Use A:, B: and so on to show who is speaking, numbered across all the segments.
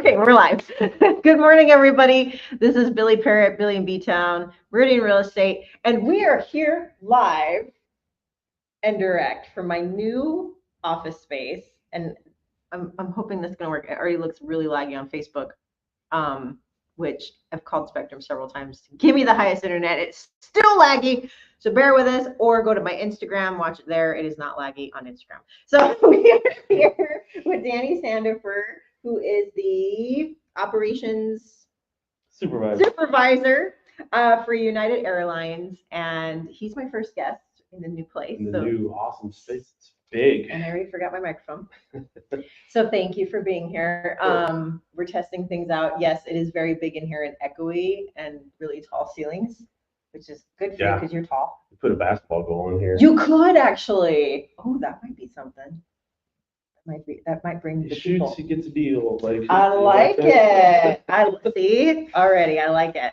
A: Okay, we're live. Good morning, everybody. This is Billy Parrott, Billy in B-Town, Meridian Real Estate, and we are here live and direct from my new office space. And I'm hoping this is going to work. It already looks really laggy on Facebook, which I've called Spectrum several times to give me the highest internet. It's still laggy, so bear with us, or go to my Instagram, watch it there. It is not laggy on Instagram. So we are here with Danny Sandefur, who is the operations supervisor for United Airlines, and he's my first guest in the new place.
B: In the new awesome space. It's big.
A: And I already forgot my microphone. So thank you for being here. We're testing things out. Yes, it is very big in here and echoey and really tall ceilings, which is good for you because you're tall.
B: You put a basketball goal in here.
A: You could actually. Oh, that might be something. That might bring the people.
B: You get the deal.
A: I like it. I see already. I like it.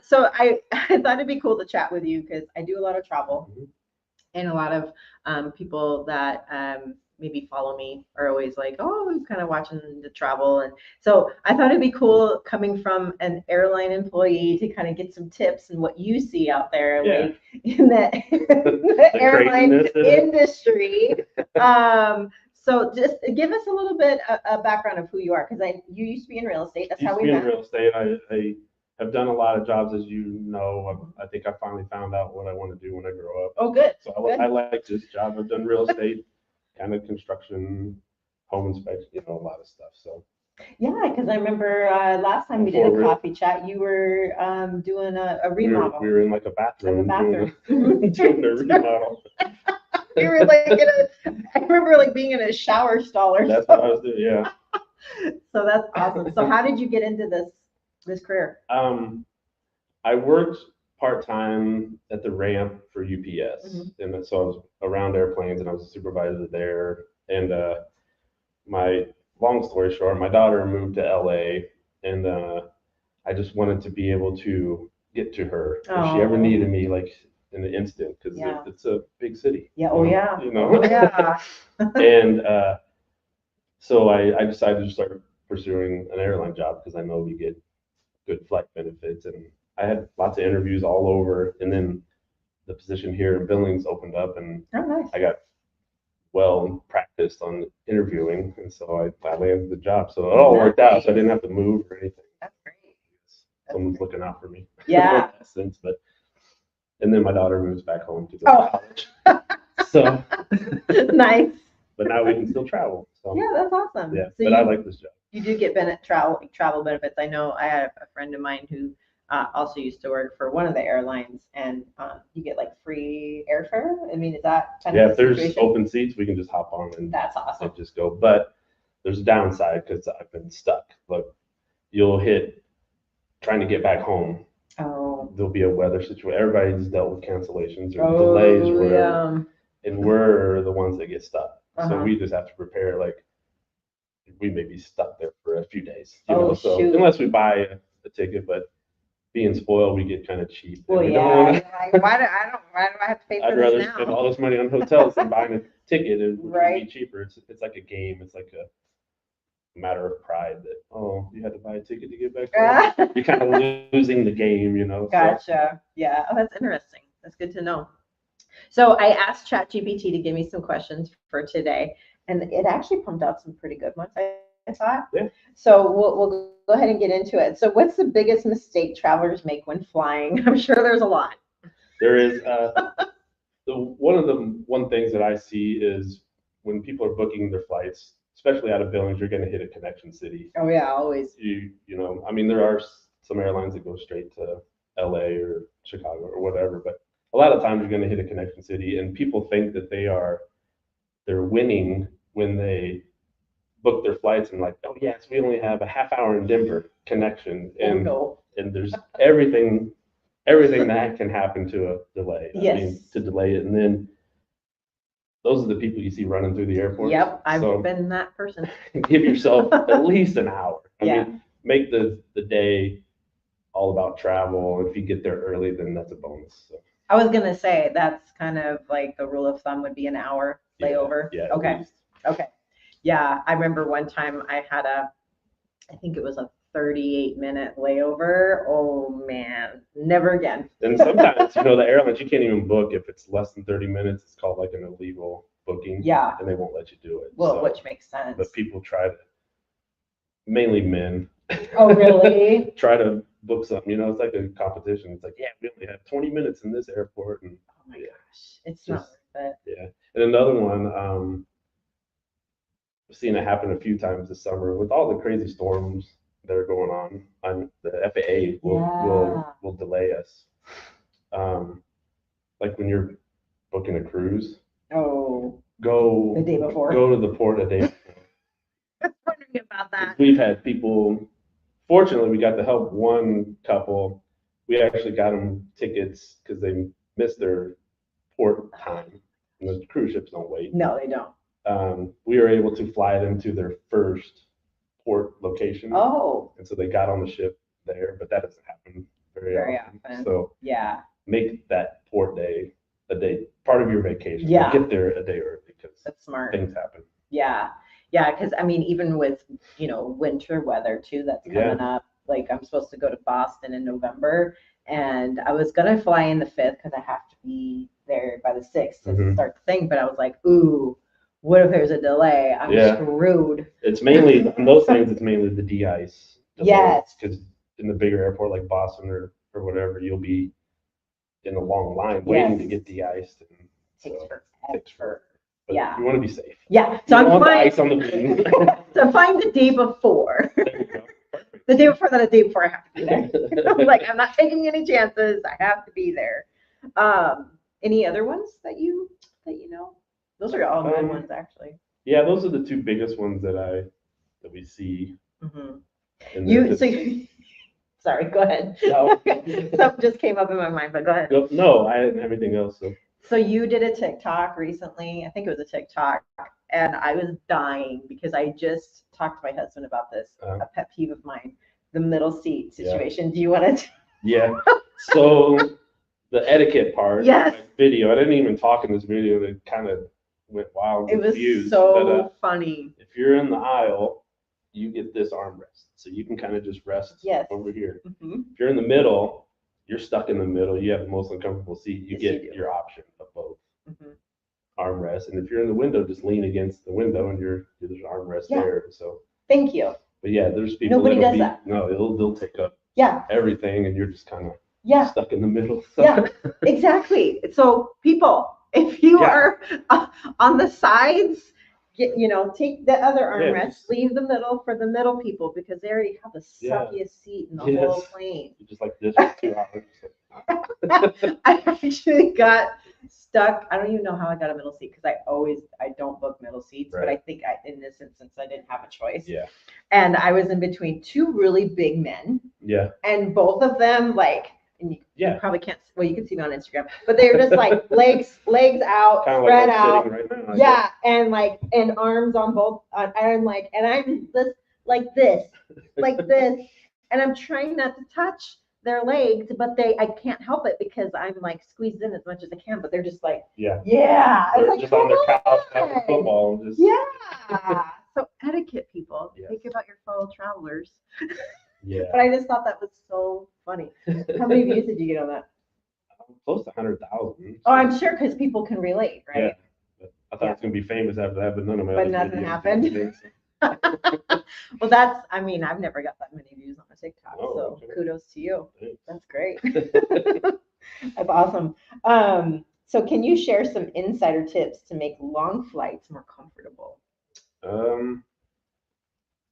A: So I thought it'd be cool to chat with you because I do a lot of travel, and a lot of people that maybe follow me are always like, oh, I'm kind of watching the travel. And so I thought it'd be cool coming from an airline employee to kind of get some tips and what you see out there, like in the airline industry. So just give us a little bit of background of who you are, because you used to be in real estate. That's how we met.
B: In real estate, I have done a lot of jobs, as you know. I think I finally found out what I want to do when I grow up.
A: Oh, good.
B: So I like this job. I've done real estate, kind of construction, home inspection, a lot of stuff. So
A: yeah, because I remember last time we did a coffee chat, you were doing a remodel.
B: We were in like a bathroom.
A: Doing
B: a remodel.
A: You were like I remember like being in a shower stall or
B: That's what I was doing, yeah.
A: So that's awesome. So how did you get into this career?
B: I worked part-time at the ramp for UPS. And so I was around airplanes and I was a supervisor there. And my long story short, my daughter moved to LA, and I just wanted to be able to get to her if she ever needed me, like in an instant, because it's a big city.
A: Yeah.
B: And so I decided to start pursuing an airline job because I know we get good flight benefits, and I had lots of interviews all over, and then the position here in Billings opened up, and I got well practiced on interviewing, and so I landed the job. So it all worked out, so I didn't have to move or anything.
A: That's great.
B: Someone's looking out for me.
A: Yeah.
B: And then my daughter moves back home to go to college. So
A: nice.
B: But now we can still travel. So
A: yeah, that's awesome.
B: Yeah, so I like this job.
A: You do get travel benefits. I know I had a friend of mine who also used to work for one of the airlines, and you get like free airfare. I mean, is that kind of
B: if there's open seats, we can just hop on and
A: that's awesome.
B: And just go. But there's a downside because I've been stuck. Look, you'll hit trying to get back home.
A: Oh.
B: There'll be a weather situation. Everybody's dealt with cancellations or delays, and we're the ones that get stuck. So we just have to prepare. Like we may be stuck there for a few days. So unless we buy a ticket, but being spoiled, we get kind of cheap.
A: Well, why do I have to pay for this now?
B: I'd rather spend all this money on hotels than buying a ticket. It would be cheaper. It's like a game. It's like a matter of pride that you had to buy a ticket to get back home. You're kind of losing the game,
A: Gotcha. So. Yeah. Oh, that's interesting. That's good to know. So I asked ChatGPT to give me some questions for today, and it actually pumped out some pretty good ones, I thought.
B: Yeah.
A: So we'll go ahead and get into it. So what's the biggest mistake travelers make when flying? I'm sure there's a lot.
B: There is. One of the things that I see is when people are booking their flights, especially out of Billings, you're going to hit a connection city.
A: Oh yeah, always.
B: I mean, there are some airlines that go straight to LA or Chicago or whatever, but a lot of times you're going to hit a connection city, and people think that they're winning when they book their flights and like, oh yes, we only have a half hour in Denver connection, and there's everything that can happen to a delay.
A: Yes.
B: I mean, to delay it, and then those are the people you see running through the airport.
A: Yep, I've been that person.
B: Give yourself at least an hour. I mean, make the day all about travel. If you get there early, then that's a bonus. So.
A: I was gonna say that's kind of like the rule of thumb would be an hour layover.
B: Yeah.
A: Okay. Yeah, I remember one time I had I think it was a 38-minute layover. Oh man, never again.
B: And sometimes, the airlines, you can't even book if it's less than 30 minutes. It's called like an illegal booking.
A: Yeah.
B: And they won't let you do it.
A: Well,
B: So,
A: which makes sense.
B: but people try to, mainly men.
A: Oh, really?
B: Try to book something. It's like a competition. It's like, yeah, we only have 20 minutes in this airport. And
A: Oh my gosh, it's not worth it.
B: yeah. And another one, I've seen it happen a few times this summer with all the crazy storms that are going on. The FAA will delay us. Like when you're booking a cruise,
A: Oh,
B: go
A: the day before.
B: Go to the port a day before.
A: I was wondering about that.
B: We've had people. Fortunately, we got to help one couple. We actually got them tickets because they missed their port time. And the cruise ships don't wait.
A: No, they don't.
B: We were able to fly them to their first port location.
A: Oh.
B: And so they got on the ship there, but that doesn't happen very often. So
A: yeah,
B: make that port day a day part of your vacation.
A: Yeah.
B: Get there a day early because
A: that's smart.
B: Things happen.
A: Yeah. Yeah, because I mean, even with winter weather too, that's coming up. Like I'm supposed to go to Boston in November, and I was gonna fly in the 5th because I have to be there by the 6th to start the thing. But I was like, ooh, what if there's a delay? I'm screwed.
B: It's mainly on those things. It's mainly the de-ice.
A: Yes.
B: Because in the bigger airport like Boston or whatever, you'll be in a long line waiting to get de-iced. And
A: Takes forever.
B: But
A: yeah.
B: You want to be safe.
A: Yeah.
B: So I'm flying ice on the plane.
A: So I'm flying the day before. The day before that, a day before I have to be there. I'm like, I'm not taking any chances. I have to be there. Any other ones that you know? Those are all good ones, actually.
B: Yeah, those are the two biggest ones that we see.
A: Sorry, go ahead. No. Something just came up in my mind, but go ahead.
B: No, I didn't have anything else.
A: So you did a TikTok recently. I think it was a TikTok, and I was dying because I just talked to my husband about this, a pet peeve of mine, the middle seat situation. Do you want to?
B: Yeah. So the etiquette part.
A: Yes.
B: Video. I didn't even talk in this video. It kind of went wild.
A: It was so funny.
B: If you're in the aisle, you get this armrest, so you can kind of just rest over here. If you're in the middle, you're stuck in the middle. You have the most uncomfortable seat. You get your option of both armrests, and if you're in the window, just lean against the window, and there's an armrest there. So
A: thank you.
B: But yeah, there's people.
A: Nobody does that.
B: No, they'll take up everything, and you're just kind of stuck in the middle. So.
A: Yeah, exactly. So people, if you are on the sides, take the other armrest, leave the middle for the middle people because they already have the suckiest seat in the whole plane.
B: Just like this for 2 hours.
A: I actually got stuck. I don't even know how I got a middle seat because I don't book middle seats, but I think in this instance I didn't have a choice.
B: Yeah.
A: And I was in between two really big men.
B: Yeah.
A: And both of them you probably can't. Well, you can see me on Instagram, but they're just like legs out,
B: kind of
A: spread
B: like
A: out.
B: Sitting right now,
A: and arms on both. And I'm this, and I'm trying not to touch their legs, but I can't help it because I'm like squeezed in as much as I can. But they're just like,
B: yeah.
A: They're
B: like, just on their couch playing football. And just...
A: So etiquette, people. Think about your fellow travelers.
B: Yeah.
A: But I just thought that was so funny. How many views did you get on that?
B: Close to 100,000.
A: Oh, I'm sure because people can relate, right?
B: Yeah. I thought it was going to be famous after that, but none of my
A: But nothing happened. Well, I've never got that many views on a TikTok, so kudos to you.
B: Thanks.
A: That's great. That's awesome. So can you share some insider tips to make long flights more comfortable?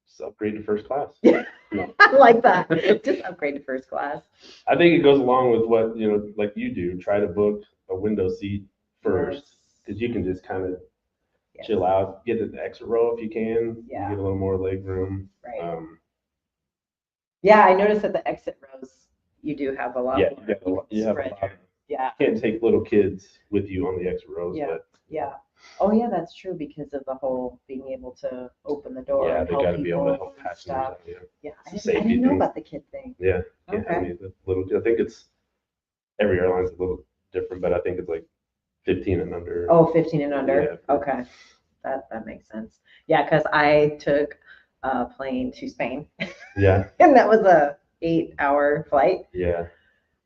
B: Just upgrade to first class.
A: No. I like that. Just upgrade to first class.
B: I think it goes along with what, like you do, try to book a window seat first, because you can just kind of chill out, get an exit row if you can, get a little more leg room.
A: Right. I noticed that the exit rows, you do have a lot.
B: You have a lot. You can't take little kids with you on the exit rows. Oh
A: yeah, that's true because of the whole being able to open the door.
B: Yeah, they got to be able to help passengers.
A: I didn't know about the kid thing.
B: Yeah. Okay. I think it's every airline's a little different, but I think it's like 15 and under.
A: Oh, 15 and under. Yeah. Okay, that makes sense. Yeah, because I took plane to Spain,
B: Yeah.
A: and that was a 8-hour flight.
B: Yeah.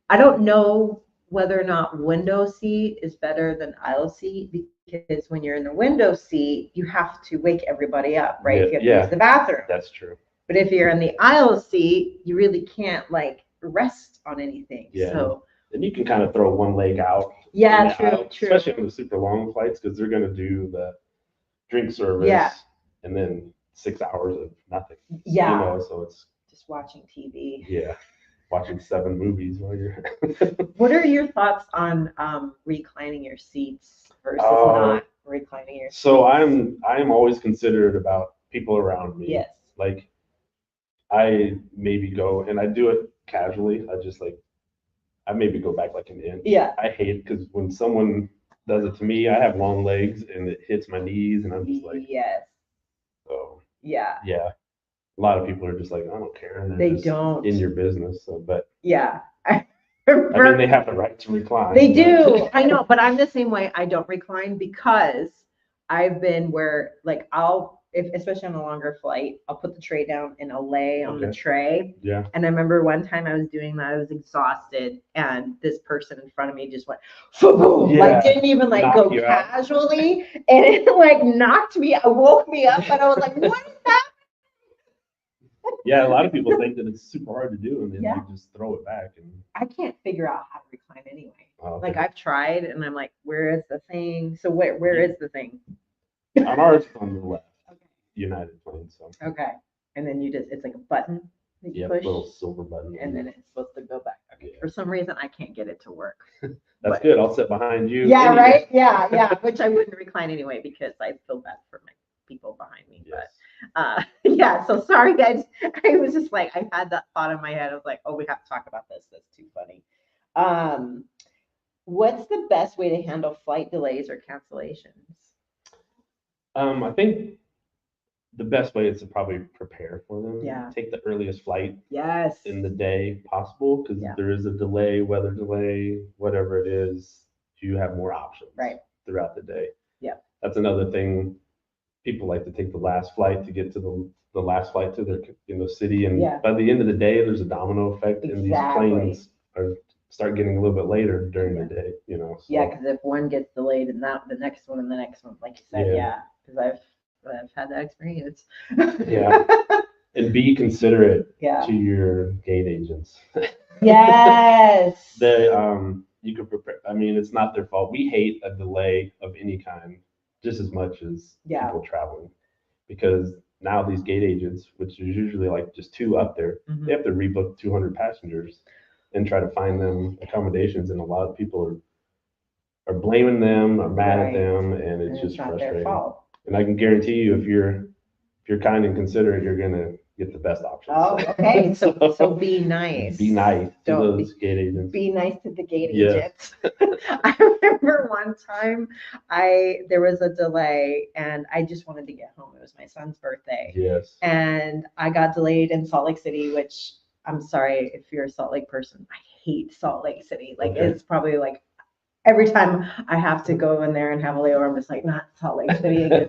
A: I don't know whether or not window seat is better than aisle seat, because when you're in the window seat, you have to wake everybody up, right? If you have to use the bathroom.
B: That's true.
A: But if you're in the aisle seat, you really can't like rest on anything.
B: Yeah.
A: So
B: and you can kind of throw one leg out.
A: Yeah,
B: aisle,
A: true.
B: Especially on the super long flights, because they're going to do the drink service.
A: Yeah.
B: And then 6 hours of nothing.
A: Yeah.
B: You know, so it's
A: just watching TV.
B: Yeah. Watching 7 movies while you're.
A: What are your thoughts on reclining your seats versus not reclining your seats?
B: So I'm always considerate about people around me.
A: Yes.
B: Like I maybe go, and I do it casually. I maybe go back like an inch.
A: Yeah.
B: I hate it because when someone does it to me, I have long legs and it hits my knees, and I'm just like,
A: Yes.
B: oh.
A: Yeah.
B: Yeah. A lot of people are just like, I don't care. And
A: They
B: just
A: don't.
B: in your business. So, but
A: yeah.
B: I mean, they have the right to recline.
A: They do. I know, but I'm the same way. I don't recline because I've been where, like, especially on a longer flight, I'll put the tray down and I'll lay on the tray.
B: Yeah.
A: And I remember one time I was doing that. I was exhausted, and this person in front of me just went, like, didn't even like go casually, and it like knocked me, woke me up, and I was like, what is that?
B: Yeah, a lot of people think that it's super hard to do, and then
A: Yeah.
B: they just throw it back. And
A: I can't figure out how to recline anyway.
B: okay.
A: Like I've tried, and I'm like, where is the thing? So where is the thing?
B: On ours, it's on the left.
A: Okay.
B: United plane. So.
A: Okay. And then it's like a button that you push,
B: little silver button.
A: and then it's supposed to go back. Okay. Yeah. For some reason, I can't get it to work.
B: That's good. I'll sit behind you.
A: Yeah, anyway. Right? Yeah. Which I wouldn't recline anyway because I feel bad for my people behind me.
B: Yes.
A: But yeah, so sorry guys. I was just like, I had that thought in my head. I was like, oh, we have to talk about this. That's too funny. What's the best way to handle flight delays or cancellations?
B: I think the best way is to probably prepare for them.
A: Yeah.
B: Take the earliest flight.
A: Yes.
B: In the day possible, because there is a delay, weather delay, whatever it is, you have more options.
A: Right.
B: Throughout the day.
A: Yeah.
B: That's another thing. People like to take the last flight to get to the last flight to their city, and by the end of the day, there's a domino effect, and these planes start getting a little bit later during the day. You know. So.
A: Yeah, because if one gets delayed, and the next one, like you said, because I've had that experience.
B: Yeah. And be considerate to your gate agents.
A: Yes.
B: You can prepare. I mean, it's not their fault. We hate a delay of any kind just as much as people traveling, because now these gate agents, which is usually like just 2 up there, they have to rebook 200 passengers and try to find them accommodations, and a lot of people are blaming them, are mad at them, and it's just
A: not
B: frustrating.
A: Their fault.
B: And I can guarantee you, if you're kind and considerate, you're gonna get the best options.
A: Oh, okay. So be nice.
B: Be nice to those gate agents.
A: Be nice to the gate agents. I remember one time there was a delay, and I just wanted to get home. It was my son's birthday.
B: Yes.
A: And I got delayed in Salt Lake City, which I'm sorry if you're a Salt Lake person. I hate Salt Lake City. Like it's probably like every time I have to go in there and have a layover, I'm just like, not Salt Lake City again.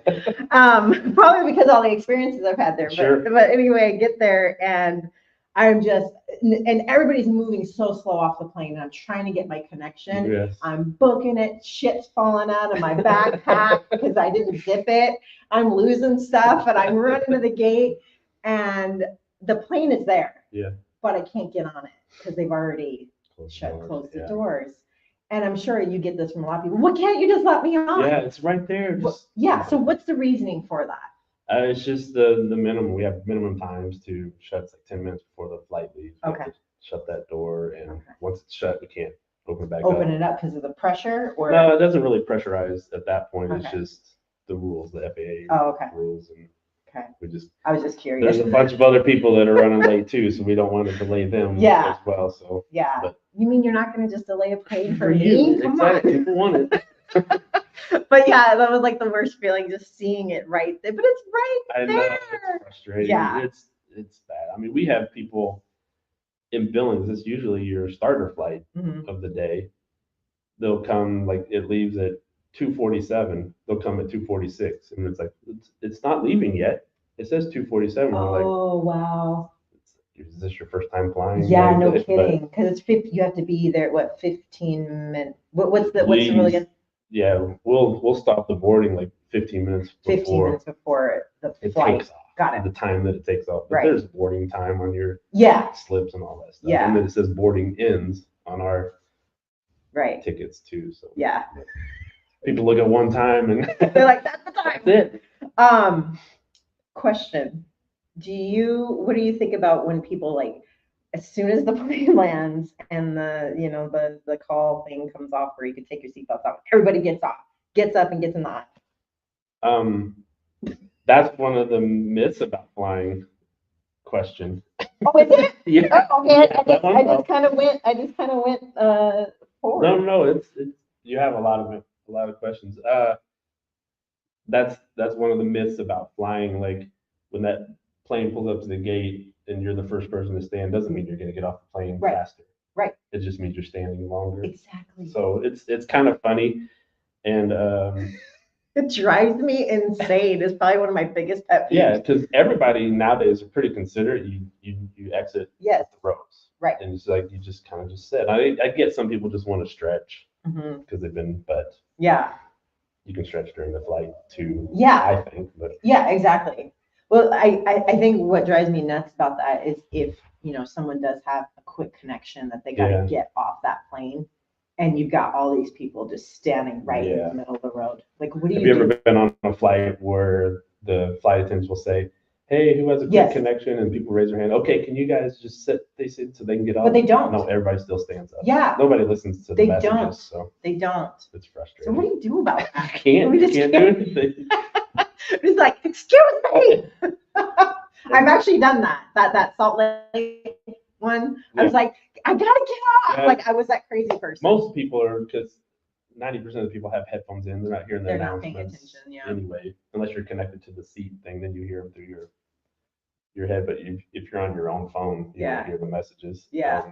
A: Probably because all the experiences I've had there.
B: Sure.
A: But anyway, I get there, and and everybody's moving so slow off the plane, and I'm trying to get my connection.
B: Yes.
A: I'm booking it. Shit's falling out of my backpack because I didn't zip it. I'm losing stuff, and I'm running to the gate, and the plane is there.
B: Yeah.
A: But I can't get on it because they've already closed the doors. And I'm sure you get this from a lot of people. Well, can't you just let me on?
B: Yeah, it's right there.
A: So what's the reasoning for that?
B: It's just the minimum. We have minimum times to shut. It's like 10 minutes before the flight leaves. We have to shut that door, and once it's shut, we can't open it back up.
A: Open it up because of the pressure, or
B: no, it doesn't really pressurize at that point. It's just the rules, the FAA rules, and I was just curious. There's a bunch of other people that are running late too, so we don't want to delay them as well. So
A: you mean you're not going to just delay a plane for me? Come on.
B: People want it.
A: But yeah, that was like the worst feeling, just seeing it right there. But it's right there.
B: I know, it's frustrating. Yeah, it's bad. I mean, we have people in Billings. It's usually your starter flight of the day. They'll come, like it leaves at 2:47. They'll come at 2:46, and it's like it's not leaving yet. it says 247. We're like,
A: Oh, wow.
B: is this your first time flying?
A: Yeah, no
B: But
A: kidding. Because it's 50, you have to be there, what, 15 minutes? What's the rule again?
B: Yeah, we'll stop the boarding like 15 minutes
A: 15 minutes before the
B: it
A: flight.
B: takes off.
A: Got it.
B: The time that it takes off. But
A: Right.
B: there's boarding time on your
A: Yeah.
B: slips and all that stuff.
A: Yeah.
B: And then it says boarding ends on our
A: right
B: tickets too. So
A: yeah,
B: people look at one time and
A: they're like, that's the time.
B: That's it.
A: Question. What do you think about when people like, as soon as the plane lands and the call thing comes off where you can take your seatbelts off, everybody gets up and gets in the aisle?
B: That's one of the myths about flying. Question.
A: Oh, is it?
B: Yeah.
A: Oh, okay.
B: Yeah,
A: I just kind of went forward.
B: No, it's you have a lot of questions. That's one of the myths about flying. Like when that plane pulls up to the gate and you're the first person to stand, doesn't mean you're going to get off the plane
A: Right.
B: faster.
A: Right.
B: It just means you're standing longer.
A: Exactly.
B: So it's kind of funny, and
A: it drives me insane. It's probably one of my biggest pet peeves.
B: Yeah, because everybody nowadays are pretty considerate. You exit
A: yes.
B: the rows,
A: right?
B: And it's like you just kind of just sit. I get some people just want to stretch because they've been, but
A: yeah,
B: you can stretch during the flight too.
A: Yeah,
B: I think, but
A: yeah, exactly. Well, I think what drives me nuts about that is if someone does have a quick connection that they got to get off that plane. And you've got all these people just standing right in the middle of the road. Like, what do you do?
B: Have you ever been on a flight where the flight attendants will say, "Hey, who has a quick connection?" And people raise their hand. Okay, can you guys just sit? They sit so they can get off.
A: But they don't.
B: No, everybody still stands up.
A: Yeah.
B: Nobody listens to the messages.
A: Don't.
B: So
A: they don't.
B: It's frustrating.
A: So what do you do about that?
B: Can't do anything.
A: It's like, excuse me. I've actually done that Salt Lake one. I was like, I gotta get off. Like I was that crazy person.
B: Most people are, because 90% of the people have headphones in. They're not hearing the announcements
A: not paying attention,
B: anyway. Unless you're connected to the seat thing, then you hear them through your head. But if you're on your own phone, you don't hear the messages.
A: Yeah.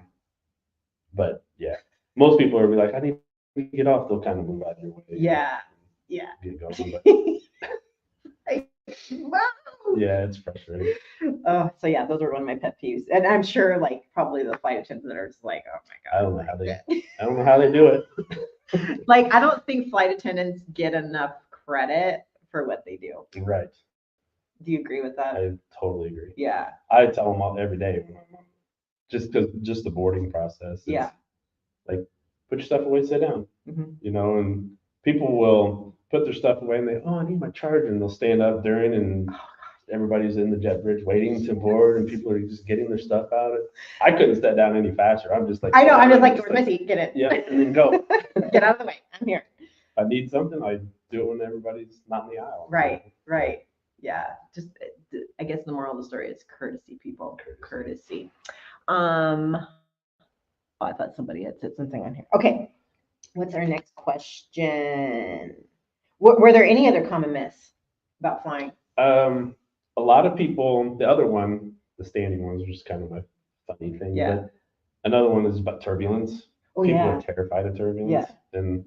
B: But yeah, most people are like, I need to get off. They'll kind of move out of your way.
A: Yeah. Yeah.
B: Get going.
A: Wow.
B: Yeah, it's frustrating.
A: Oh, so yeah, those are one of my pet peeves, and I'm sure like probably the flight attendants are just like, oh my god.
B: I don't know how they do it.
A: Like I don't think flight attendants get enough credit for what they do.
B: Right.
A: Do you agree with that?
B: I totally agree.
A: Yeah.
B: I tell them all every day when I'm on, just the boarding process.
A: Yeah.
B: Like put your stuff away, sit down. And people will put their stuff away and I need my charger, and they'll stand up during and everybody's in the jet bridge waiting to board and people are just getting their stuff out. I couldn't sit down any faster. I'm just like,
A: I know, I'm just like, where's my seat? Get it.
B: Yeah, and then go.
A: Get out of the way. I'm here.
B: If I need something, I do it when everybody's not in the aisle.
A: Right. Yeah. Just, I guess the moral of the story is courtesy, people. Courtesy. I thought somebody had said something on here. Okay. What's our next question? Were there any other common myths about flying?
B: A lot of people, the other one, the standing one, was just kind of a funny thing.
A: Yeah.
B: But another one is about turbulence. People are terrified of turbulence.
A: Yeah.
B: And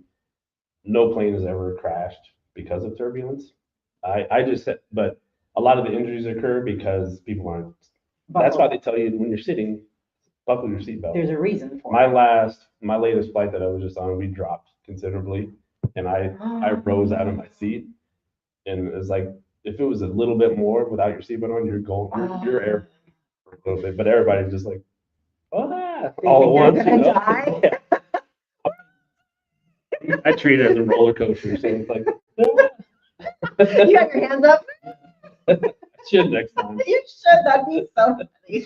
B: no plane has ever crashed because of turbulence. I just said, but a lot of the injuries occur because people aren't. That's why they tell you when you're sitting, buckle your seatbelt.
A: There's a reason for it.
B: My latest flight that I was just on, we dropped considerably, and I rose out of my seat, and it was like if it was a little bit more without your seatbelt on, you're air for a little bit, but everybody's just like, all at once.
A: Die.
B: Yeah. I treat it as a roller coaster, so it's like.
A: You got your hands up.
B: I should next time.
A: You should. That'd be so funny.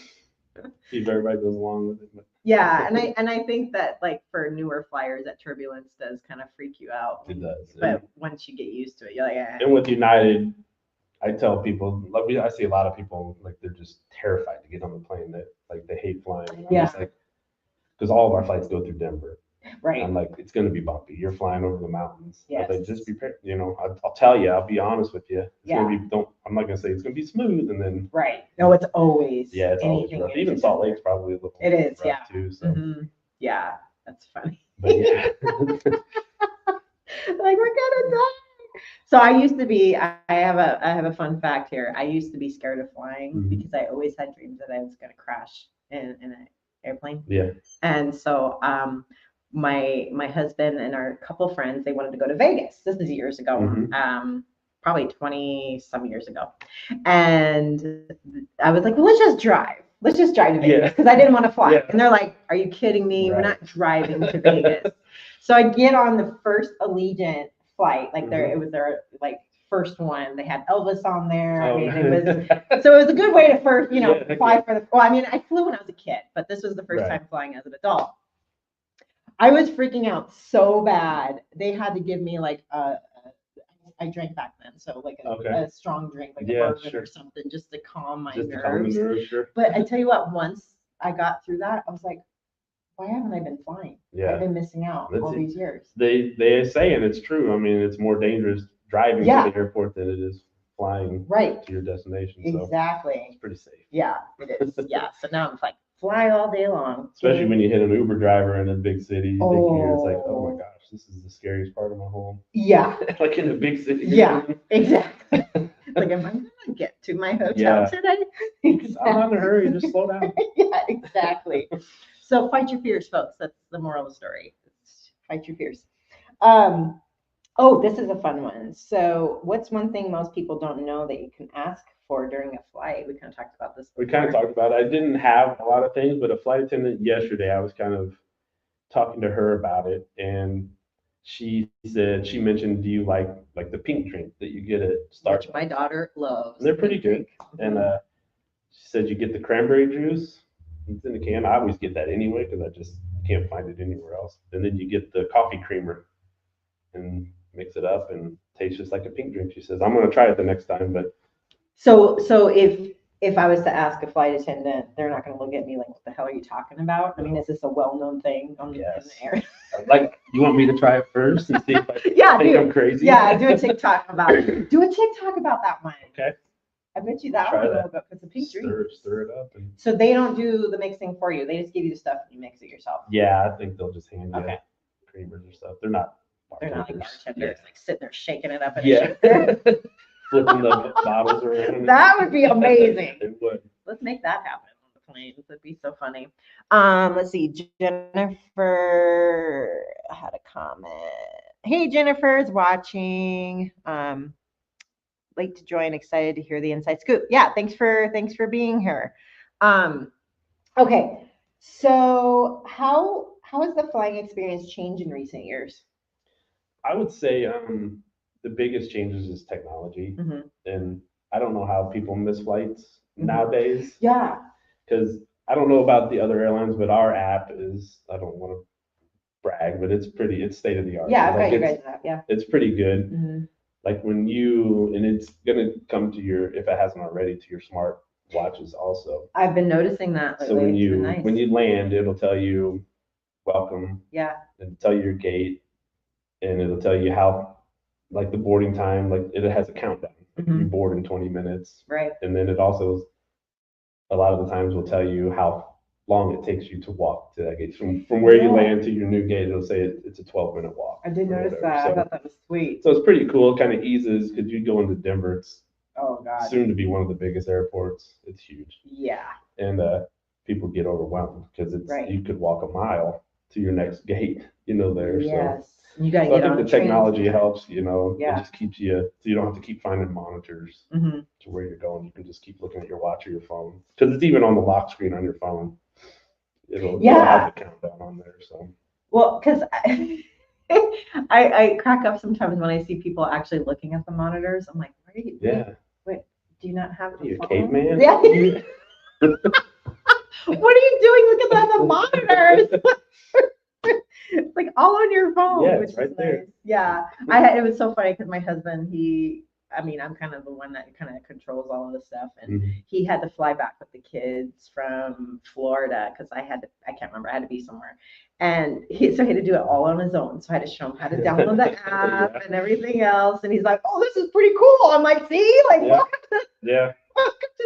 B: See if everybody goes along with it. But.
A: Yeah, and I think that like for newer flyers, that turbulence does kind of freak you out.
B: It does.
A: But once you get used to it, you're like,
B: And with United, I tell people, I see a lot of people like they're just terrified to get on the plane. That like they hate flying. And I'm just like, because all of our flights go through Denver.
A: Right.
B: I'm like, it's going to be bumpy. You're flying over the mountains.
A: Yes.
B: But just be prepared. I'll tell you. I'll be honest with you. It's
A: Yeah.
B: Gonna be, I'm not going to say it's going to be smooth and then.
A: Right. No, it's always.
B: Yeah, it's always rough. Even Salt Lake's probably a little.
A: It is.
B: Rough
A: Yeah.
B: Too. So.
A: Yeah, that's funny.
B: But yeah.
A: Like we're gonna die. So I used to be. I have a fun fact here. I used to be scared of flying
B: Mhm.
A: because I always had dreams that I was going to crash in an airplane.
B: Yeah.
A: And so my husband and our couple friends, they wanted to go to Vegas. This is years ago.
B: Mhm.
A: Probably 20 some years ago. And I was like, well, let's just drive. Let's just drive to Vegas
B: Yeah.
A: because I didn't want to fly.
B: Yeah.
A: And they're like, are you kidding me? We're
B: Right.
A: not driving to Vegas. So I get on the first Allegiant flight. Like
B: Mhm.
A: it was their like first one. They had Elvis on there. I
B: Oh.
A: mean, it was so it was a good way to first,
B: Yeah,
A: fly
B: okay.
A: for the. Well, I mean, I flew when I was a kid, but this was the first
B: Right.
A: time flying as an adult. I was freaking out so bad. They had to give me like I drank back then, so like
B: Okay.
A: a strong drink, like a
B: Yeah,
A: bourbon
B: sure.
A: or something, just to calm my
B: Just to calm the
A: nerves.
B: nerves, sure.
A: But I tell you what, once I got through that, I was like, why haven't I been flying?
B: Yeah.
A: I've been missing out
B: That's
A: all
B: it.
A: these years.
B: They say, and it's true. I mean, it's more dangerous driving
A: Yeah.
B: to the airport than it is flying
A: Right.
B: to your destination. So
A: Exactly.
B: it's pretty safe.
A: Yeah, it is. Yeah. So now I'm like, fly all day long.
B: Especially when you hit an Uber driver in a big city, you think it's like, oh my
A: Oh.
B: gosh, this is the scariest part of my whole.
A: Yeah.
B: Like in a big city.
A: Yeah, exactly. Like, am I gonna get to my hotel
B: Yeah.
A: today?
B: I'm not in a hurry, just slow down.
A: Yeah, exactly. So fight your fears, folks. That's the moral of the story. Fight your fears. Oh, this is a fun one. So, what's one thing most people don't know that you can ask for during a flight? We kind of talked about this
B: We kind of
A: before.
B: talked about it. I didn't have a lot of things, but a flight attendant yesterday, I was kind of talking to her about it, and she mentioned, do you like the pink drink that you get at
A: Which
B: Starbucks?
A: my daughter loves.
B: And they're pretty good.
A: Mhm.
B: And she said you get the cranberry juice. It's in a can. I always get that anyway because I just can't find it anywhere else. And then you get the coffee creamer and mix it up and tastes just like a pink drink. She says, I'm going to try it the next time, but
A: So if I was to ask a flight attendant, they're not going to look at me like, "What the hell are you talking about?" I mean, is this a well-known thing on
B: yes.
A: in the air?
B: Like, you want me to try it first and see if I
A: Yeah,
B: think
A: dude.
B: I'm crazy?
A: Yeah, do a TikTok about it. Do a TikTok about that one.
B: Okay.
A: I bet you that
B: Try
A: one
B: that.
A: will go because the pink drink.
B: Stir it up. And
A: So they don't do the mixing for you. They just give you the stuff and you mix it yourself.
B: yeah, I think they'll just hand you
A: Okay.
B: creamers or stuff. They're not
A: They're not like bartenders, like sitting there shaking it up in a
B: Yeah.
A: shaker.
B: Flipping the bottles around.
A: That would be amazing.
B: It would.
A: Let's make that happen on the plane. That'd be so funny. Let's see. Jennifer had a comment. Hey, Jennifer's watching. Late to join, excited to hear the inside scoop. Yeah, thanks for being here. Okay, so how has the flying experience changed in recent years?
B: I would say the biggest changes is technology, and I don't know how people miss flights nowadays.
A: Yeah,
B: because I don't know about the other airlines, but our app is, I don't want to brag, but it's state of the art.
A: yeah, I've got
B: Like,
A: your guys' app. Yeah,
B: it's pretty good.
A: Mhm.
B: Like when and it's gonna come to if it hasn't already, to your smart watches also.
A: I've been noticing that lately.
B: So when
A: It's been nice.
B: when you land, it'll tell you welcome.
A: Yeah.
B: And tell you your gate, and it'll tell you how, like the boarding time, like it has a countdown. You board in 20 minutes.
A: Right.
B: And then it also, a lot of the times, will tell you how long it takes you to walk to that gate. From where you land to your new gate, it'll say it's a 12-minute walk.
A: I did notice that.
B: So,
A: I thought that was sweet.
B: so it's pretty cool. It kind of eases, because you go into Denver. It's soon to be one of the biggest airports. It's huge.
A: Yeah.
B: And people get overwhelmed because you could walk a mile to your next gate, there.
A: Yes.
B: So
A: you got to
B: I
A: get on
B: think the technology helps, it
A: Yeah.
B: just keeps you, so you don't have to keep finding monitors
A: to
B: where you're going. You can just keep looking at your watch or your phone, because it's even on the lock screen on your phone. It'll have the countdown on there. So
A: well, because I crack up sometimes when I see people actually looking at the monitors. I'm like, where are you? Wait, do you not have
B: you
A: a
B: a caveman?
A: Yeah. What are you doing looking at the monitors? It's like all on your phone.
B: Yeah,
A: which
B: it's right
A: is
B: there.
A: Nice. Yeah, it was so funny because my husband, I'm kind of the one that kind of controls all of this stuff, and he had to fly back with the kids from Florida because I can't remember, I had to be somewhere, and so he had to do it all on his own. So I had to show him how to download the app and everything else, and he's like, "Oh, this is pretty cool." I'm like, "See, like welcome to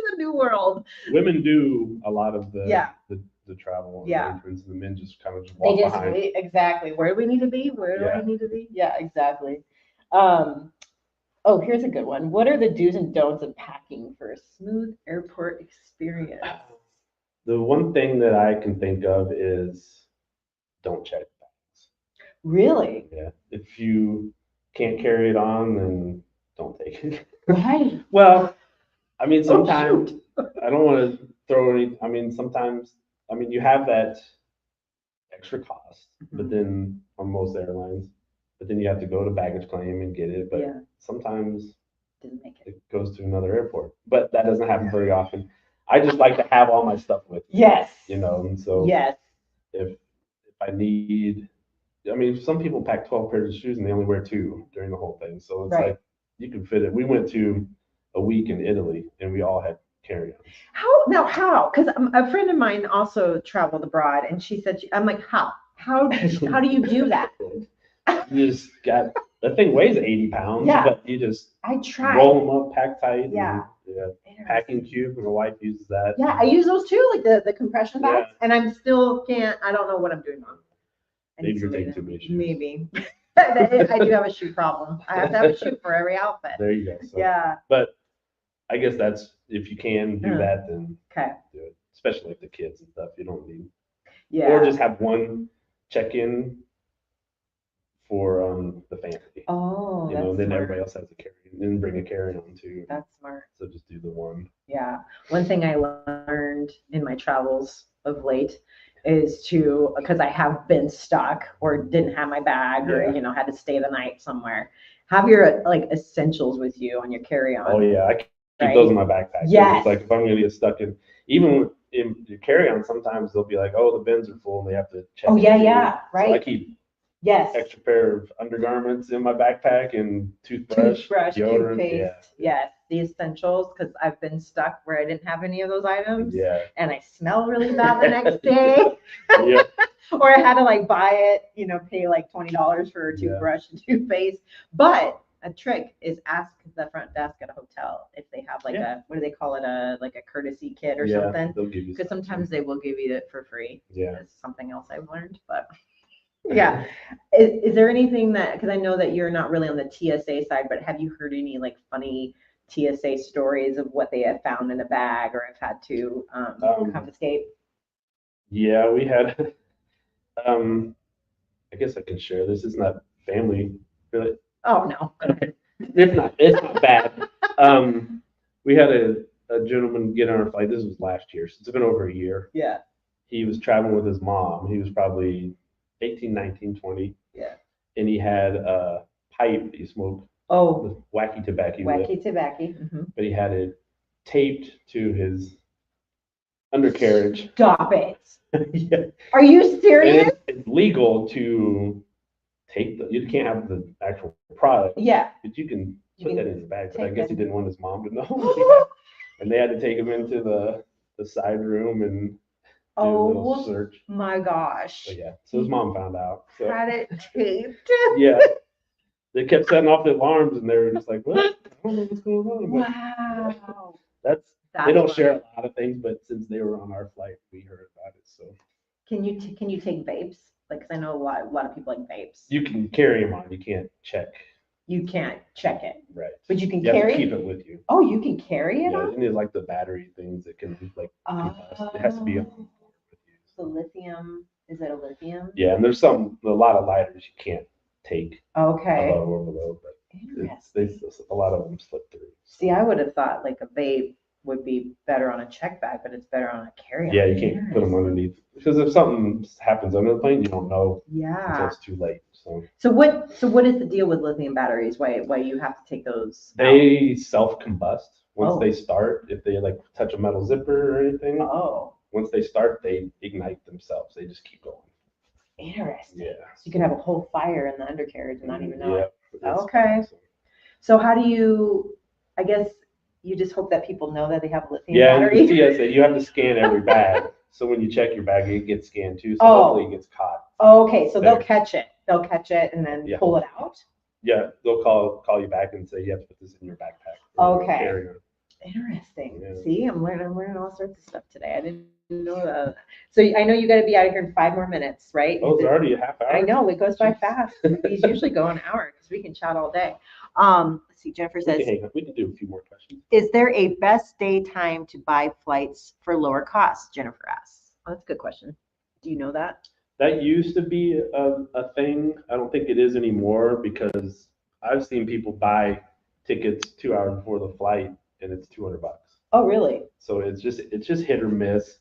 A: the new world."
B: Women do a lot of the travel
A: arrangements,
B: and the men just kind of walk behind.
A: Exactly. Where do we need to be? Where do I need to be? Yeah, exactly. Oh, here's a good one. What are the do's and don'ts of packing for a smooth airport experience?
B: The one thing that I can think of is don't check bags.
A: Really?
B: Yeah. If you can't carry it on, then don't take it.
A: Right.
B: Well, I mean,
A: Oh,
B: sometimes
A: shoot.
B: I don't want to throw any. I mean, sometimes you have that extra cost, but then on most airlines, but then you have to go to baggage claim and get it. But
A: Yeah.
B: sometimes
A: Didn't make it.
B: it goes to another airport, but that doesn't happen very often. I just like to have all my stuff with me,
A: Yes.
B: and so
A: Yes.
B: if I need, I mean, some people pack 12 pairs of shoes and they only wear two during the whole thing, so it's
A: Right.
B: like you can fit it. We went to a week in Italy and we all had carry-ons.
A: How? Because a friend of mine also traveled abroad, and she said, I'm like, how? How do you do that?
B: You just got, the thing weighs 80 pounds,
A: Yeah.
B: but you just
A: I tried.
B: roll them up, pack tight.
A: Yeah.
B: And, packing cube, my wife uses that.
A: Yeah, I use those too, like the compression bags,
B: Yeah.
A: and I'm still can't. I don't know what I'm doing wrong.
B: Maybe you're taking too many shoes.
A: Maybe. I do have a shoe problem. I have to have a shoe for every outfit.
B: There you go. So,
A: Yeah.
B: but I guess that's, if you can do that, then
A: Okay.
B: do it. Especially with the kids and stuff, you don't need.
A: Yeah.
B: Or just have one check-in for the family.
A: Oh, that's
B: then
A: smart.
B: everybody else has a carry, and then bring a carry-on too.
A: That's smart.
B: So just do the one.
A: Yeah. One thing I learned in my travels of late is to, because I have been stuck or didn't have my bag or, had to stay the night somewhere, have your like essentials with you on your carry-on.
B: Oh yeah, I keep those in my backpack.
A: Yes.
B: It's like if I'm gonna get stuck even in your carry-on, sometimes they'll be like, oh, the bins are full and they have to check.
A: Oh yeah, right.
B: So I keep extra pair of undergarments in my backpack and toothbrush, deodorant.
A: Toothpaste. Yes, the essentials, because I've been stuck where I didn't have any of those items.
B: Yeah.
A: And I smell really bad the next day.
B: Yeah.
A: Or I had to like buy it, pay like $20 for a toothbrush and toothpaste. But a trick is ask the front desk at a hotel if they have like a, what do they call it, like a courtesy kit or something.
B: They'll give you.
A: Because sometimes they will give you it for free.
B: Yeah.
A: It's something else I've learned, but. Yeah. Is there anything that, because I know that you're not really on the TSA side, but have you heard any like funny TSA stories of what they have found in a bag or have had to confiscate?
B: Yeah, we had, I guess I can share this. It's not family, really.
A: Oh, no.
B: Okay. It's not bad. We had a gentleman get on our flight. This was last year, so it's been over a year.
A: Yeah.
B: He was traveling with his mom. He was probably 18, 19, 20.
A: Yeah.
B: And he had a pipe he smoked.
A: Oh.
B: With wacky tobacco.
A: Wacky tobacco. Mm-hmm.
B: But he had it taped to his undercarriage.
A: Stop it.
B: Yeah.
A: Are you serious?
B: It's legal to take you can't have the actual product.
A: Yeah.
B: But you can put that in his bag. But I guess he didn't want his mom to know. And they had to take him into the side room and do a little search.
A: My gosh.
B: But yeah, so his mom found out. So.
A: Had it taped.
B: Yeah. They kept setting off the alarms and they were just like, what? I don't know what's going on.
A: Wow.
B: They don't share a lot of things, but since they were on our flight, we heard about it. So
A: can you take vapes? Like, 'cause I know a lot of people like vapes.
B: You can carry them on. You can't check.
A: You can't check it.
B: Right.
A: But you can
B: you
A: carry
B: have to keep it with you.
A: Oh, you can carry it on?
B: And it's like the battery things that can like it has to be with you.
A: The lithium, is it a lithium?
B: Yeah, and there's a lot of lighters you can't take above or below, but a lot of them slip through.
A: See, I would have thought like a vape would be better on a check bag, but it's better on a carry-on.
B: Yeah, you can't put them underneath because if something happens under the plane, you don't know until it's too late. So
A: what is the deal with lithium batteries? Why you have to take those?
B: They self-combust once they start. If they like touch a metal zipper or anything. Once they start, they ignite themselves. They just keep going.
A: Interesting.
B: Yeah.
A: So you can have a whole fire in the undercarriage and not even know it.
B: Okay.
A: So how do you, I guess you just hope that people know that they have a lithium
B: battery?
A: Yeah,
B: TSA, you have to scan every bag. So when you check your bag, it gets scanned too. So hopefully it gets caught.
A: Okay, so they'll catch it. They'll catch it and then pull it out?
B: Yeah, they'll call you back and say you have to put this in your backpack.
A: Okay. Interesting.
B: Yeah.
A: See, I'm learning all sorts of stuff today. I didn't know that. So I know you got to be out of here in 5 more minutes, right?
B: Oh, it's already a half hour.
A: I know it goes by
B: Jeez.
A: fast. These usually go an hour because we can chat all day. Let's see. Jennifer
B: We
A: says,
B: can hang up. We can do a few more questions.
A: "Is there a best day time to buy flights for lower costs?" Jennifer asks. Oh, that's a good question. Do you know that?
B: That used to be a thing. I don't think it is anymore because I've seen people buy tickets 2 hours before the flight and it's $200.
A: Oh, really?
B: So it's just hit or miss.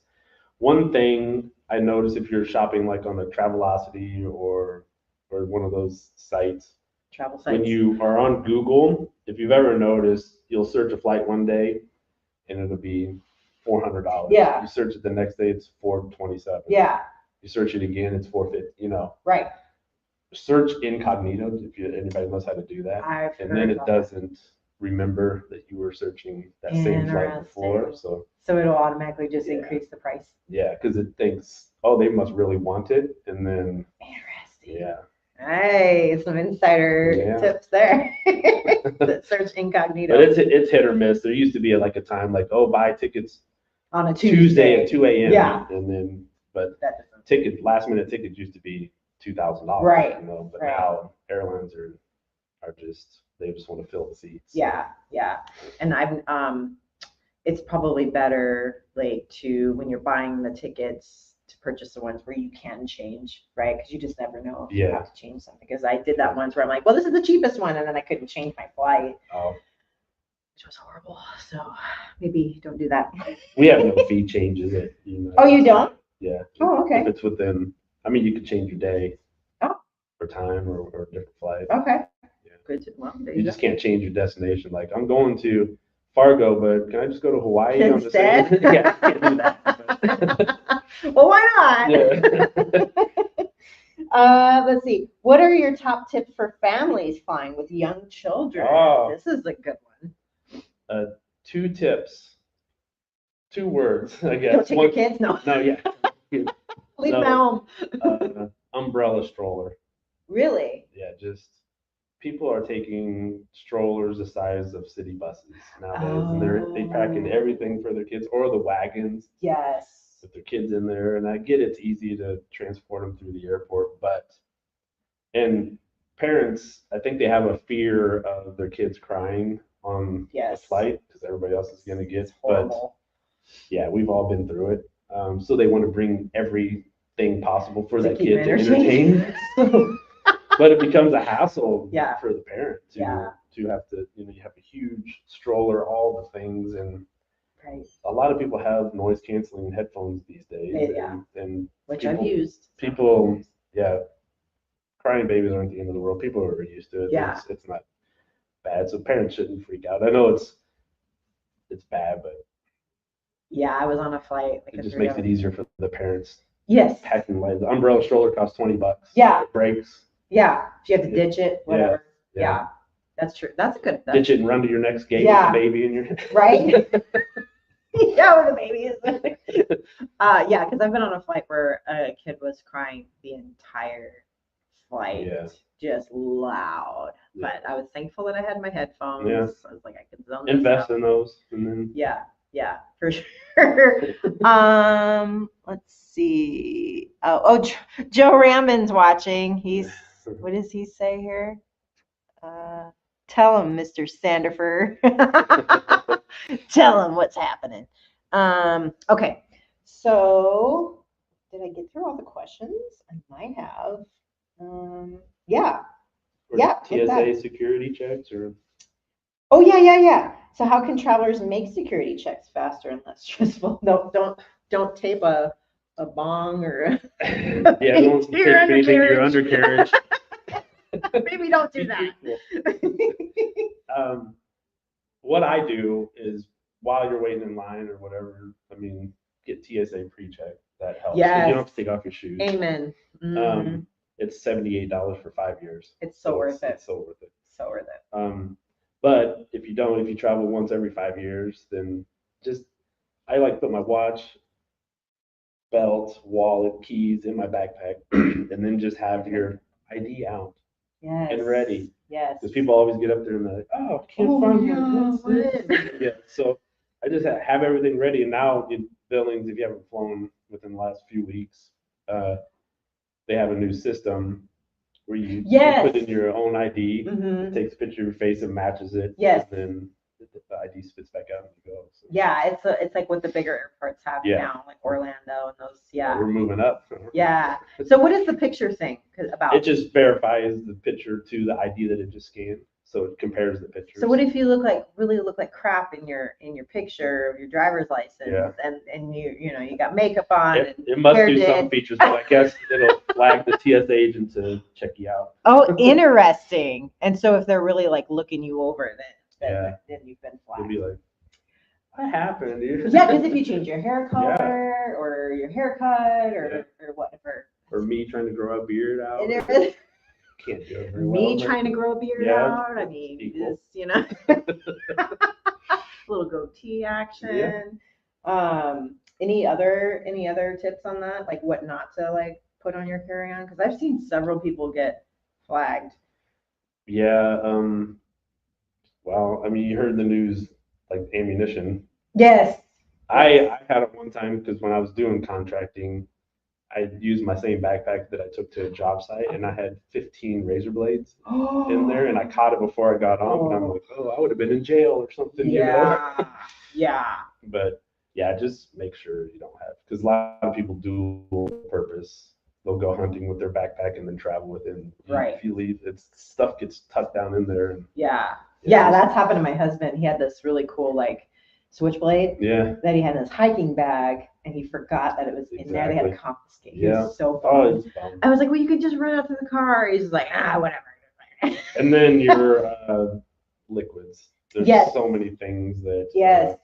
B: One thing I notice if you're shopping like on a Travelocity or one of those sites,
A: Travel
B: when
A: sites.
B: you are on Google, if you've ever noticed, you'll search a flight one day and it'll be $400.
A: Yeah.
B: You search it the next day, it's $427.
A: Yeah.
B: You search it again, it's $450.
A: Right.
B: Search incognito if anybody knows how to do that.
A: I've
B: And
A: heard
B: then it
A: about that.
B: doesn't remember that you were searching that same flight before.
A: Interesting. So it'll automatically just
B: Yeah.
A: increase the price.
B: Yeah, because it thinks, oh, they must really want it. And then,
A: Interesting.
B: yeah.
A: Hey, some insider
B: Yeah.
A: tips there. Search incognito
B: But it's hit or miss. There used to be like a time like, oh, buy tickets
A: on a
B: Tuesday at 2 a.m.
A: Yeah.
B: And then, but
A: That doesn't.
B: last minute tickets used to be $2,000.
A: Right,
B: But
A: right.
B: now airlines are just, they just want to fill the seats.
A: Yeah, yeah. And it's probably better like to when you're buying the tickets to purchase the ones where you can change, right? Because you just never know if you
B: Yeah.
A: have to change something. Because I did that once where I'm like, well, this is the cheapest one, and then I couldn't change my flight,
B: Oh,
A: which was horrible. So maybe don't do that.
B: we have no fee changes.
A: Oh, you don't?
B: Yeah.
A: Oh,
B: If
A: okay.
B: it's within, I mean, you could change your day
A: Oh.
B: or time or a different flight.
A: Okay.
B: Yeah.
A: Good. Well, there
B: You
A: you
B: just
A: go.
B: can't change your destination. Like, I'm going to Fargo, but can I just go to Hawaii on the
A: Instead?
B: same? Yeah, I can't do that.
A: Well, why not?
B: Yeah.
A: Let's see. What are your top tips for families flying with young children?
B: Oh.
A: This is a good one.
B: 2 tips. 2 words, I guess.
A: Don't take your kids? No.
B: No, yeah.
A: Leave
B: No.
A: them at home.
B: Umbrella stroller.
A: Really?
B: Yeah, just people are taking strollers the size of city buses nowadays, and they pack in everything for their kids or the wagons
A: Yes.
B: with their kids in there. And I get it's easy to transport them through the airport, and parents, I think they have a fear of their kids crying on
A: Yes.
B: the flight because everybody else is going to get.
A: It's horrible.
B: But yeah, we've all been through it. So they want to bring everything possible for
A: To
B: that
A: keep
B: kid to
A: entertained.
B: entertain. But it becomes a hassle
A: Yeah.
B: for the parent
A: Yeah.
B: to have to, you have a huge stroller, all the things, and
A: Right.
B: a lot of people have noise canceling headphones these days.
A: Yeah.
B: And
A: Which I've used.
B: people, yeah, crying babies aren't the end of the world. People are used to it.
A: Yeah.
B: It's not bad, so parents shouldn't freak out. I know it's bad, but
A: Yeah, I was on a flight. Like
B: it
A: a
B: just makes it
A: 3-hour.
B: easier for the parents.
A: Yes.
B: Packing light. The umbrella stroller costs $20.
A: Yeah.
B: It breaks.
A: Yeah. If you have to ditch it, whatever.
B: Yeah.
A: Yeah. That's true. That's a good.
B: Ditch it and run to your next gate
A: Yeah.
B: with the baby in your hand.
A: Right? Yeah, where the baby is. Yeah, because I've been on a flight where a kid was crying the entire flight.
B: Yeah.
A: Just loud.
B: Yeah.
A: But I was thankful that I had my headphones.
B: Yeah.
A: I was like, I could zone this
B: Invest
A: out.
B: in those, and then
A: Yeah, for sure. Let's see. Joe Ramon's watching. What does he say here? Tell him, Mr. Sandefur. Tell him what's happening. Okay. So, did I get through all the questions? I might have. Yeah.
B: or
A: Yeah, with
B: TSA
A: that.
B: security checks or
A: Oh, yeah. So how can travelers make security checks faster and less stressful? No, don't tape a bong or
B: yeah, don't take
A: Your
B: anything to your undercarriage.
A: maybe don't do
B: Be
A: that.
B: careful. What I do is while you're waiting in line or whatever, I mean, get TSA pre-check. That helps. 'Cause
A: Yes.
B: you don't have to take off your shoes.
A: Amen.
B: It's $78 for 5 years.
A: It's so worth it.
B: It's so worth it.
A: So worth it.
B: But if you travel once every 5 years, then I like to put my watch, belt, wallet, keys in my backpack, and then just have your ID out
A: Yes.
B: and ready.
A: Yes.
B: Because people always get up there and they're like, oh, I can't find
A: yeah,
B: my. Yeah. So I just have everything ready. And now in Billings, if you haven't flown within the last few weeks, they have a new system where you
A: Yes.
B: put in your own ID,
A: Mhm.
B: it takes a picture of your face and matches it,
A: Yes.
B: and then the ID spits back out and you go. So,
A: Yeah, it's like what the bigger airports have
B: Yeah.
A: now, like Orlando and those.
B: we're
A: Yeah.
B: moving up.
A: Yeah. So what is the picture thing about?
B: It just verifies the picture to the ID that it just scanned, so it compares the pictures.
A: So what if you really look like crap in your picture of your driver's license,
B: Yeah.
A: and you got makeup on and
B: It must
A: hair
B: do
A: did.
B: some features, but I guess it'll flag the TSA agent to check you out.
A: Oh, interesting. And so if they're really like looking you over,
B: Yeah.
A: then you've been
B: You'll
A: flagged.
B: be like, what happened, dude?
A: Yeah, because if you change your hair color or your haircut or whatever.
B: Or me trying to grow a beard out.
A: And it-
B: Can't do it very
A: Me
B: well.
A: trying to grow a beard
B: Yeah,
A: out. I mean,
B: equal.
A: just, little goatee action. Any other tips on that? Like what not to like put on your carry-on? Because I've seen several people get flagged.
B: Yeah. Well, I mean, you heard the news, like ammunition.
A: Yes.
B: I had it one time because when I was doing contracting, I used my same backpack that I took to a job site, and I had 15 razor blades in there, and I caught it before I got on. And I'm like, oh, I would have been in jail or something.
A: Yeah. Yeah.
B: But yeah, just make sure you don't have, because a lot of people do purpose. They'll go hunting with their backpack and then travel with it.
A: Right.
B: If you leave, stuff gets tucked down in there. And,
A: yeah, that's happened to my husband. He had this really cool like switchblade that he had in his hiking bag, and he forgot that it was in there. They had to confiscate. He was so bummed.
B: It's bummed.
A: I was like, well, you could just run out to the car. He's like, whatever.
B: And then your liquids. There's so many things that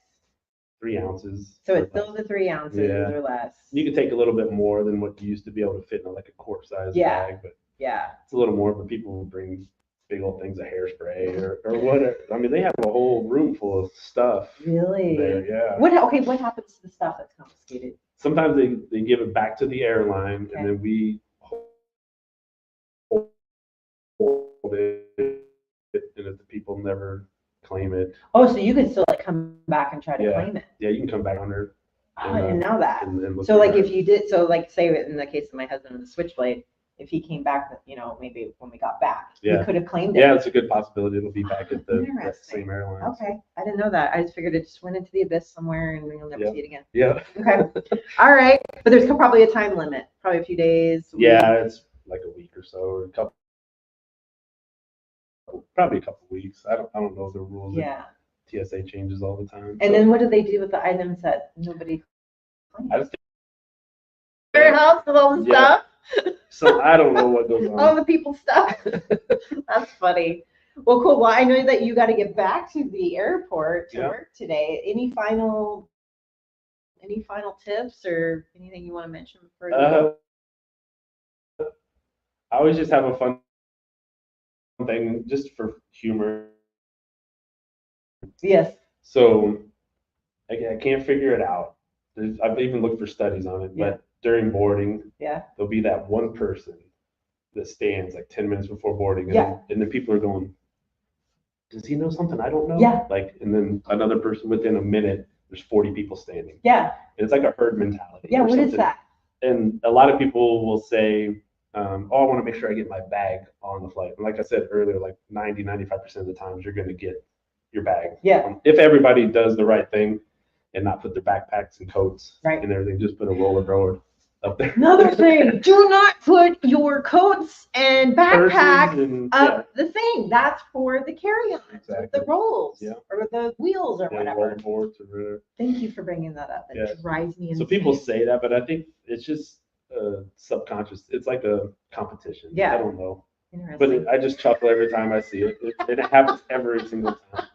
B: 3 ounces.
A: So it's still the 3 ounces or less.
B: You can take a little bit more than what you used to be able to fit in like a quart size bag, but it's a little more. But people will bring big old things of hairspray or whatever. I mean, they have a whole room full of stuff.
A: Really?
B: There, yeah.
A: What happens to the stuff that's confiscated?
B: Sometimes they give it back to the airline, and then we hold it, and if the people never claim it.
A: Oh, so you can still like come back and try to claim it.
B: Yeah, you can come back on there.
A: Oh, I didn't know that.
B: And
A: so like if you did, so like say in the case of my husband with the switchblade, if he came back, maybe when we got back, he could have claimed it.
B: Yeah, it's a good possibility it'll be back at the same airline.
A: Okay, I didn't know that. I just figured it just went into the abyss somewhere and you'll never see it again.
B: Yeah.
A: Okay. All right, but there's probably a time limit, probably a few days.
B: Yeah, it's like a week or so, or probably a couple weeks. I don't know the rules.
A: Yeah.
B: TSA changes all the time.
A: And then what do they do with the items that nobody claims?
B: I just
A: warehouse with all the stuff.
B: So I don't know what goes on.
A: All the people stuff. That's funny. Well, cool. Well, I know that you got to get back to the airport to work today. Any final tips or anything you want to mention before you go?
B: I always just have a fun thing just for humor.
A: Yes.
B: So I can't figure it out. I've even looked for studies on it, but during boarding, there'll be that one person that stands like 10 minutes before boarding, and then people are going, does he know something I don't know?
A: Yeah.
B: Like, and then another person within a minute, there's 40 people standing.
A: Yeah.
B: And it's like a herd mentality.
A: Yeah, what is that?
B: And a lot of people will say, I want to make sure I get my bag on the flight. And like I said earlier, like 95% of the times you're going to get your bag.
A: Yeah.
B: If everybody does the right thing and not put their backpacks and coats
A: and
B: everything, just put a roller drawer up there.
A: Another thing, do not put your coats and backpacks up the thing. That's for the carry-on, the rolls or the wheels or whatever.
B: Boards or whatever.
A: Thank you for bringing that up. It drives me insane.
B: So people say that, but I think it's just subconscious. It's like a competition.
A: Yeah.
B: I don't know. But I just chuckle every time I see it. It happens every single time.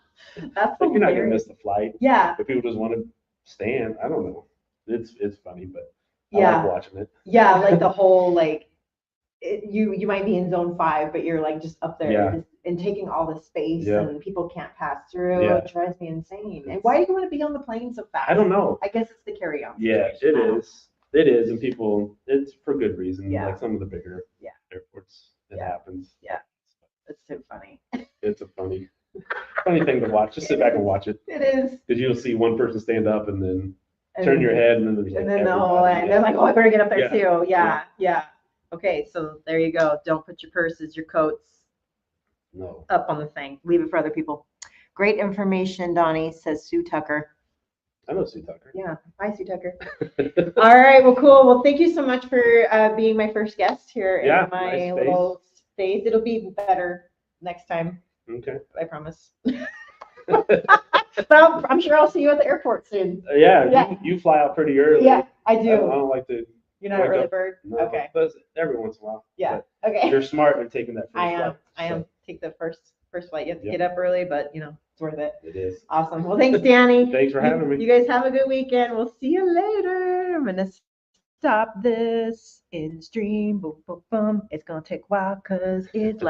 A: That's
B: like you're not gonna miss the flight.
A: Yeah.
B: But people just want to stand. I don't know. It's funny, but I like watching it.
A: Yeah, like the whole like you might be in zone 5, but you're like just up there and taking all the space and people can't pass through. It drives me insane. And why do you want to be on the plane so fast?
B: I don't know.
A: I guess it's the carry-on.
B: Yeah, it is. It is, and people, it's for good reason.
A: Yeah.
B: Like some of the bigger airports, it happens.
A: Yeah. It's so funny.
B: It's a funny. Funny thing to watch. Just sit back and watch it.
A: It is.
B: Because you'll see one person stand up and then
A: And
B: turn your head, and then there's like
A: and then the whole,
B: everybody.
A: and they're like, oh, I better get up there
B: Yeah.
A: too.
B: Yeah.
A: Yeah. Okay, so there you go. Don't put your purses, your coats
B: No.
A: up on the thing. Leave it for other people. Great information, Donnie, says Sue Tucker.
B: I know Sue Tucker.
A: Yeah. Hi, Sue Tucker. All right. Well, cool. Well, thank you so much for being my first guest here
B: Yeah,
A: in my
B: nice
A: little space. It'll be better next time.
B: Okay.
A: I promise. But I'm sure I'll see you at the airport soon.
B: Yeah. You fly out pretty early.
A: Yeah, I
B: I
A: do.
B: don't like to.
A: You're not an
B: wake
A: early
B: up.
A: bird?
B: No,
A: Okay.
B: but every once in a while.
A: Yeah.
B: But
A: Okay.
B: you're smart in taking that first
A: I am.
B: flight.
A: I am.
B: So
A: Take the first flight. You have to
B: Yep.
A: get up early, but it's worth it.
B: it is.
A: Awesome. Well, thanks, Danny.
B: Thanks for having me.
A: You guys have a good weekend. We'll see you later. I'm gonna stop this in stream. Boom, boom, boom. It's gonna take a while because it's